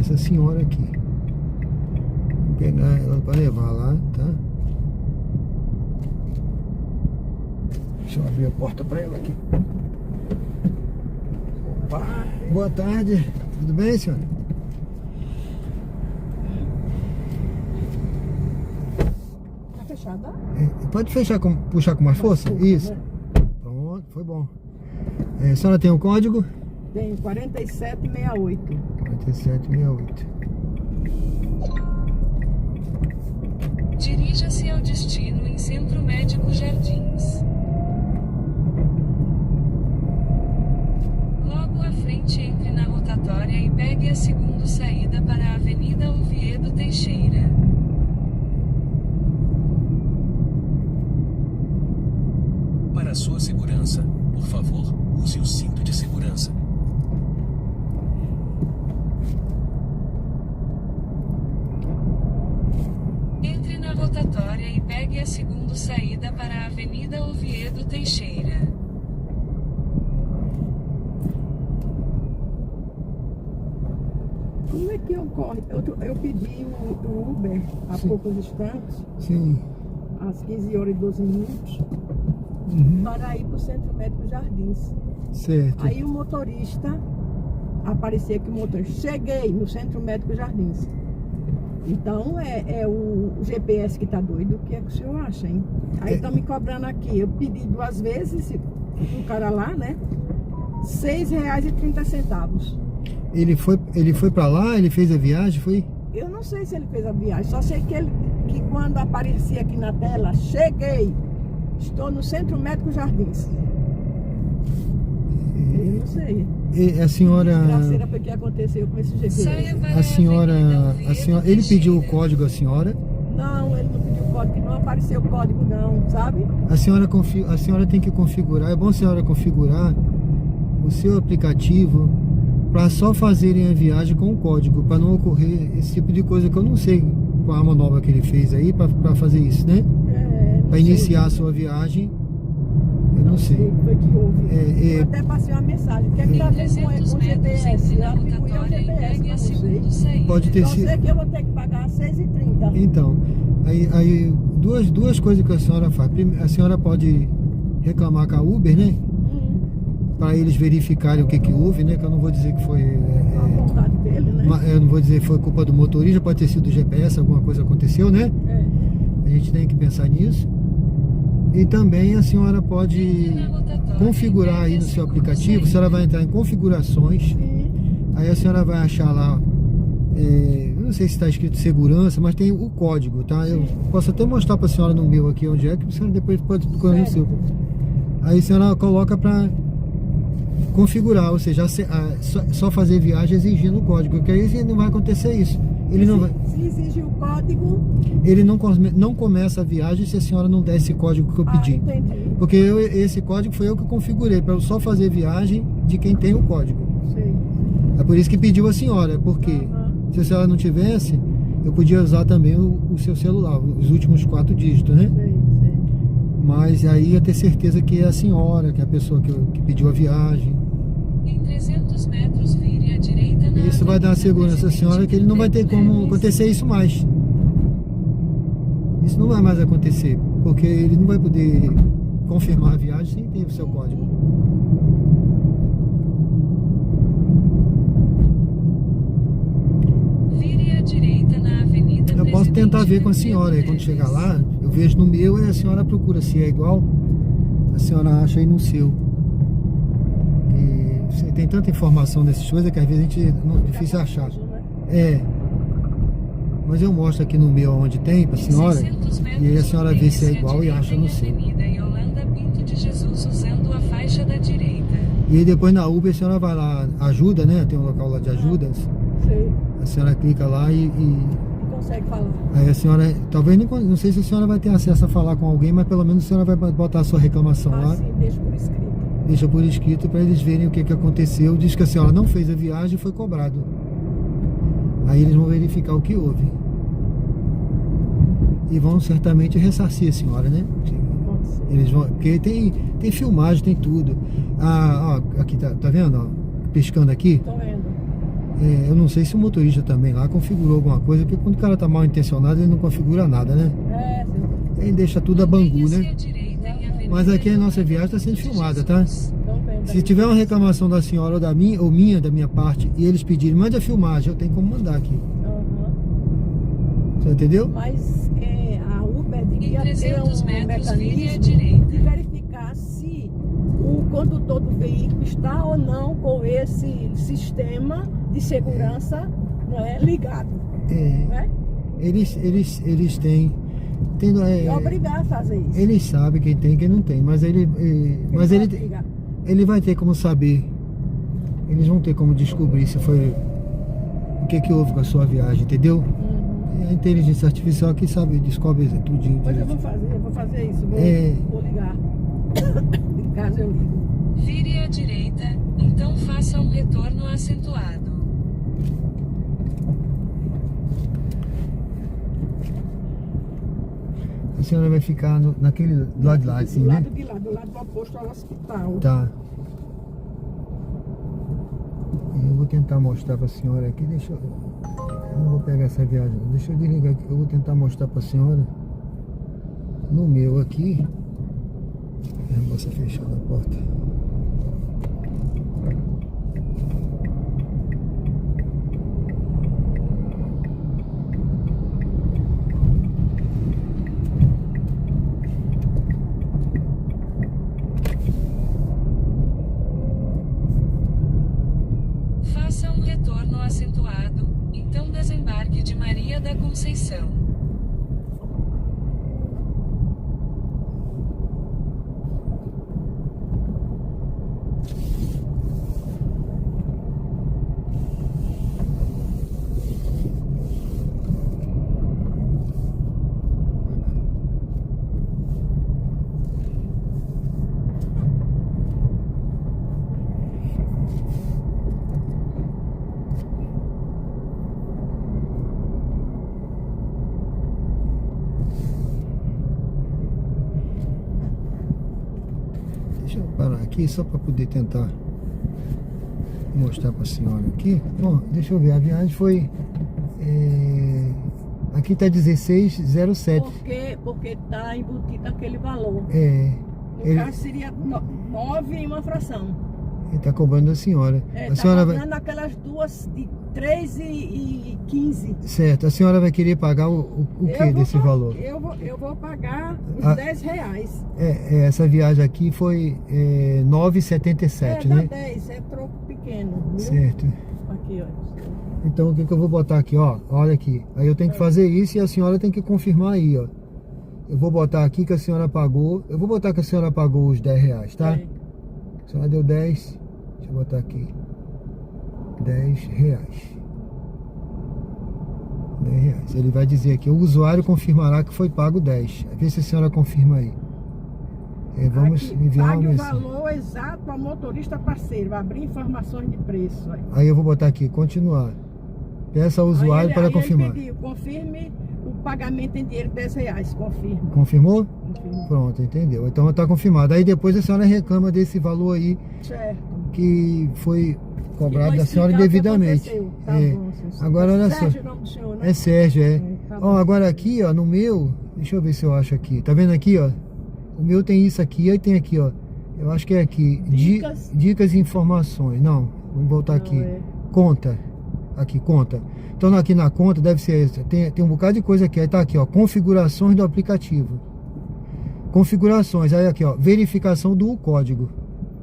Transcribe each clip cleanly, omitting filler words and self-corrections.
essa senhora aqui. Vou pegar ela para levar lá, tá? Deixa eu abrir a porta para ela aqui. Opa! Boa tarde. Tudo bem, senhora? Tá fechada? Pode fechar, puxar com mais força? Isso. Pronto, foi bom. A senhora tem o código? Tem 4768. 4768. Dirija-se ao destino em Centro Médico Jardins. Logo à frente, entre na rotatória e pegue a segunda saída para a Avenida Oviedo Teixeira. Para sua segurança, por favor, use o cinto de segurança. Entre na rotatória e pegue a segunda saída para a Avenida Oviedo Teixeira. Como é que ocorre? Eu pedi o Uber há poucos instantes, Sim. às 15 horas e 12 minutos, para ir para o Centro Médico Jardins. Certo. Aí o motorista, aparecia que o motorista, cheguei no Centro Médico Jardins. Então é o GPS que tá doido, o que é que o senhor acha, hein? Aí estão me cobrando aqui, eu pedi 2 vezes, o cara lá, né? R$6,30. Ele foi pra lá, ele fez a viagem, foi? Eu não sei se ele fez a viagem, só sei que quando aparecia aqui na tela, cheguei, estou no Centro Médico Jardins. Eu não sei. E a senhora... Desgraceira foi o que aconteceu com esse GPS. Saia para A senhora... Ele Teixeira. pediu o código à senhora? Não, ele não pediu código, não apareceu o código não, sabe? A senhora tem que configurar, é bom a senhora configurar o seu aplicativo para só fazerem a viagem com o código, para não ocorrer esse tipo de coisa que eu não sei qual a manobra que ele fez aí para fazer isso, né? Para iniciar a sua viagem, eu não sei. Foi que houve. Eu até passei uma mensagem. O que é que tá vendo com o GPS? Eu atribuí ao GPS, não sei. Pode ter Eu sido. sei que eu vou ter que pagar R$6,30. Então, aí duas coisas que a senhora faz. A senhora pode reclamar com a Uber, né? Para eles verificarem o que houve, né? Que eu não vou dizer que foi... A vontade dele, né? Eu não vou dizer que foi culpa do motorista, pode ter sido do GPS, alguma coisa aconteceu, né? A gente tem que pensar nisso. E também a senhora pode configurar aí no seu aplicativo, a senhora vai entrar em configurações, aí a senhora vai achar lá, eu não sei se está escrito segurança, mas tem o código, tá? Eu posso até mostrar para a senhora no meu aqui onde é, que a senhora depois pode procurar no seu. Aí a senhora coloca para configurar, ou seja, só fazer viagem exigindo o código, porque aí não vai acontecer isso. Ele não vai... Se exigir o código... Ele não começa a viagem se a senhora não der esse código que eu pedi. Entendi. Porque esse código foi eu que configurei, para eu só fazer viagem de quem tem o código. Sei. É por isso que pediu a senhora, porque se a senhora não tivesse, eu podia usar também o seu celular, os últimos 4 dígitos, né? Sei. Mas aí ia ter certeza que é a senhora, que é a pessoa que pediu a viagem. Em 300 metros, vire à direita na Isso vai dar segurança à senhora que ele não vai ter como acontecer isso mais. Isso não vai mais acontecer, porque ele não vai poder confirmar a viagem sem ter o seu código. Vire à direita na Avenida Eu posso tentar ver com a Presidente senhora aí, quando chegar lá, eu vejo no meu e a senhora procura se é igual, a senhora acha aí no seu. E tem tanta informação dessas coisas que às vezes a gente é difícil achar. Mas eu mostro aqui no meu onde tem pra senhora, e aí a senhora vê se é igual e acha no seu. Avenida Yolanda Pinto de Jesus usando a faixa da direita. E aí depois na Uber a senhora vai lá, ajuda, né? Tem um local lá de ajudas. Sei. A senhora clica lá e Consegue falar. aí a senhora, talvez não sei se a senhora vai ter acesso a falar com alguém, mas pelo menos a senhora vai botar a sua reclamação lá. Sim, deixa por escrito. Deixa por escrito para eles verem o que aconteceu. Diz que a senhora não fez a viagem e foi cobrado. Aí eles vão verificar o que houve. E vão certamente ressarcir a senhora, né? Pode ser. Eles vão, porque tem filmagem, tem tudo. Ó, aqui tá vendo? Ó, piscando aqui. Tô vendo. Eu não sei se o motorista também lá configurou alguma coisa, porque quando o cara tá mal intencionado, ele não configura nada, né? Ele deixa tudo a bangu, né? Mas aqui a nossa viagem está sendo filmada, tá? Se tiver uma reclamação da senhora ou da minha parte, e eles pedirem, mande a filmagem, eu tenho como mandar aqui. Você entendeu? Mas a Uber devia Em ter 300 um metros, vire à mecanismo direita. de verificar se o condutor do veículo está ou não com esse sistema de segurança, não é, ligado. Não é? Eles têm E obrigar a fazer isso. eles sabem quem tem e quem não tem, mas ele vai ter como saber. Eles vão ter como descobrir se foi o que houve com a sua viagem, entendeu? A inteligência artificial que sabe, descobre tudinho. Mas eu vou fazer isso, vou ligar. Em caso eu ligo. Vire à direita, então faça um retorno acentuado. A senhora vai ficar naquele do lado de lá, assim, né? Do lado oposto ao hospital. Tá. Eu vou tentar mostrar pra senhora aqui, eu não vou pegar essa viagem, deixa eu desligar aqui, eu vou tentar mostrar pra senhora no meu aqui. A moça fechando a porta. Faça um retorno acentuado, então desembarque de Maria da Conceição. Deixa eu parar aqui só para poder tentar mostrar para a senhora aqui. Bom, deixa eu ver, a viagem foi aqui tá 16,07. Porque tá embutido aquele valor. No Ele caso seria 9 em uma fração. tá cobrando a senhora. A Tá senhora cobrando aquelas duas de 3 e 15. certo, a senhora vai querer pagar o que desse valor? Eu vou pagar os Ah. R$10. Essa viagem aqui foi 9,77, Dá né? 10, é troco pequeno, viu? Certo. Aqui, ó. Então o que eu vou botar aqui, ó? Olha aqui. Aí eu tenho que fazer isso e a senhora tem que confirmar aí, ó. Eu vou botar aqui que a senhora pagou. Eu vou botar que a senhora pagou os R$10, tá? A senhora deu 10. Deixa eu botar aqui. R$10. R$10. Ele vai dizer aqui, o usuário confirmará que foi pago 10. Vê se a senhora confirma aí. Vamos Aqui, enviar pague uma o mensagem. valor exato ao motorista parceiro. Abrir informações de preço. Aí eu vou botar aqui, continuar. Peça ao usuário para confirmar. Ele pediu, confirme o pagamento em dinheiro R$10. Confirme. Confirmou? Confirme. Pronto, entendeu. Então está confirmado. Aí depois a senhora reclama desse valor aí Certo. que foi cobrado E da vou senhora explicar o que indevidamente. aconteceu. Tá bom, seu Agora olha só. Sérgio, o nome do senhor, né? É Sérgio, Tá Ó, bom. agora aqui, ó, no meu, deixa eu ver se eu acho aqui. Tá vendo aqui, ó? O meu tem isso aqui, aí tem aqui, ó. Eu acho que é aqui. Dicas. Dicas e informações. Não, vamos voltar Não, aqui. é. Conta. Aqui, conta. Então aqui na conta deve ser essa. Tem um bocado de coisa aqui. Aí tá aqui, ó. Configurações do aplicativo. Configurações. Aí aqui, ó. Verificação do código.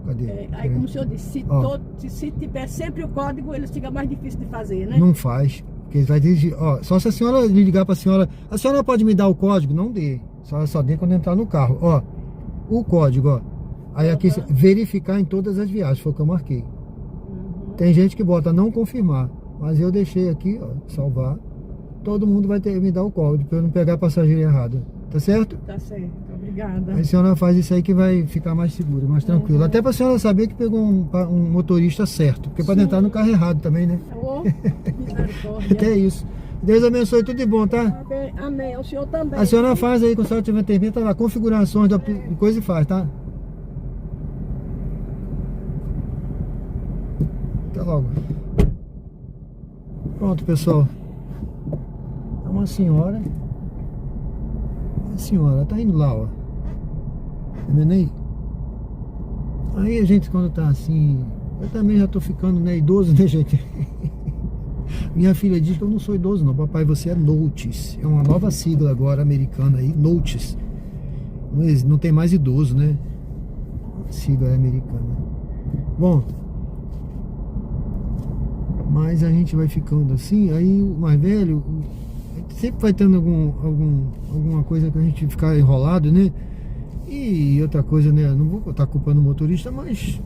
Cadê? Aí como o senhor disse, Ó. se tiver sempre o código, ele fica mais difícil de fazer, né? Não faz. Porque vai dirigir. Ó, só se a senhora ligar pra senhora. A senhora pode me dar o código? Não dê. Só dê quando entrar no carro. Ó. O código, ó. Aí aqui, verificar em todas as viagens. Foi o que eu marquei. Tem gente que bota não confirmar. Mas eu deixei aqui, ó. Salvar. Todo mundo vai ter que me dar o código pra eu não pegar passageiro errado. Tá certo? Tá certo, obrigada. Aí a senhora faz isso aí que vai ficar mais seguro, mais tranquilo. Até pra senhora saber que pegou um motorista certo. Porque pode entrar no carro errado também, né? Ô, misericórdia. Até isso. Deus abençoe, tudo de bom, tá? Amém, amém. O senhor também. A senhora faz aí, quando a senhora tiver terminado, tá lá, configurações da coisa e faz, tá? Até logo. Pronto, pessoal. É uma senhora. A senhora tá indo lá, ó. Tá vendo aí? Aí a gente, quando tá assim, eu também já tô ficando, né, idoso, né, gente? Minha filha diz que eu não sou idoso, não. Papai, você é Notice. É uma nova sigla agora americana aí, Notice. Não tem mais idoso, né? Sigla americana. Bom, mas a gente vai ficando assim, aí o mais velho sempre vai tendo alguma coisa que a gente ficar enrolado, né? E outra coisa, né? Não vou botar culpa no motorista, mas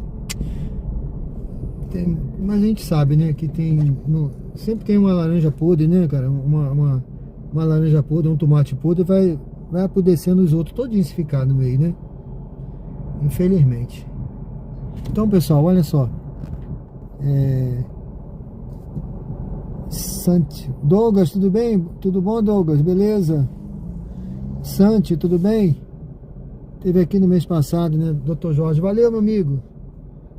a gente sabe, né? Que sempre tem uma laranja podre, né, cara? Uma laranja podre, um tomate podre, vai apodrecendo os outros todinhos se ficar no meio, né? Infelizmente. Então, pessoal, olha só. Santi. Douglas, tudo bem? Tudo bom, Douglas? Beleza? Santi, tudo bem? Teve aqui no mês passado, né? Dr. Jorge. Valeu, meu amigo.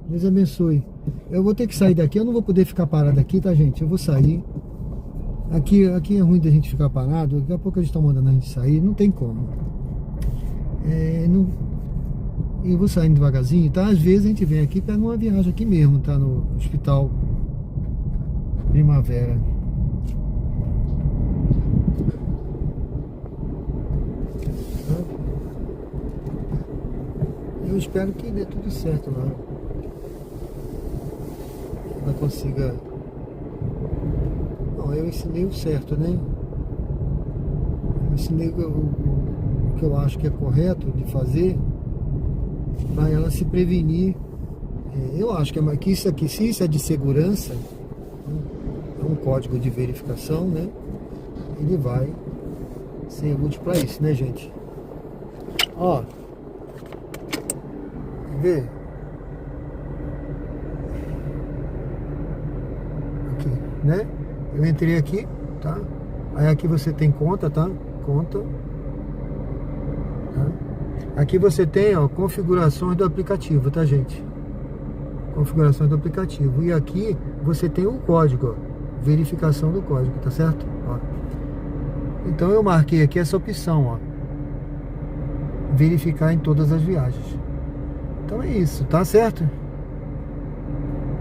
Deus abençoe. Eu vou ter que sair daqui. Eu não vou poder ficar parado aqui, tá, gente? Eu vou sair. Aqui é ruim da gente ficar parado. Daqui a pouco eles estão mandando a gente sair. Não tem como. Eu vou saindo devagarzinho, tá? Às vezes a gente vem aqui, pega uma viagem aqui mesmo, tá? No Hospital Primavera. Eu espero que dê tudo certo lá. Ela consiga... Não, eu ensinei o certo, né? Eu ensinei o que eu acho que é correto de fazer para ela se prevenir. Eu acho que isso aqui, se isso é de segurança, é um código de verificação, né? Ele vai ser útil para isso, né, gente? Ó, quer ver? Aqui, né? Eu entrei aqui, tá? Aí aqui você tem conta, tá? Conta. Tá? Aqui você tem, ó, configurações do aplicativo, tá, gente? Configurações do aplicativo. E aqui você tem o código, ó, verificação do código, tá certo? Ó. Então eu marquei aqui essa opção, ó, verificar em todas as viagens. Então é isso, tá certo?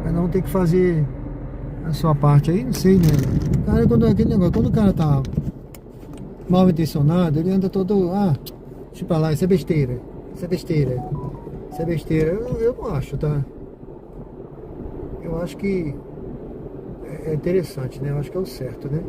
Cada um tem que fazer a sua parte aí, não sei, né? Cara, aquele negócio, quando o cara tá mal intencionado, ele anda todo, deixa pra lá, isso é besteira, isso é besteira, isso é besteira. Eu não acho, tá? Eu acho que é interessante, né? Eu acho que é o certo, né?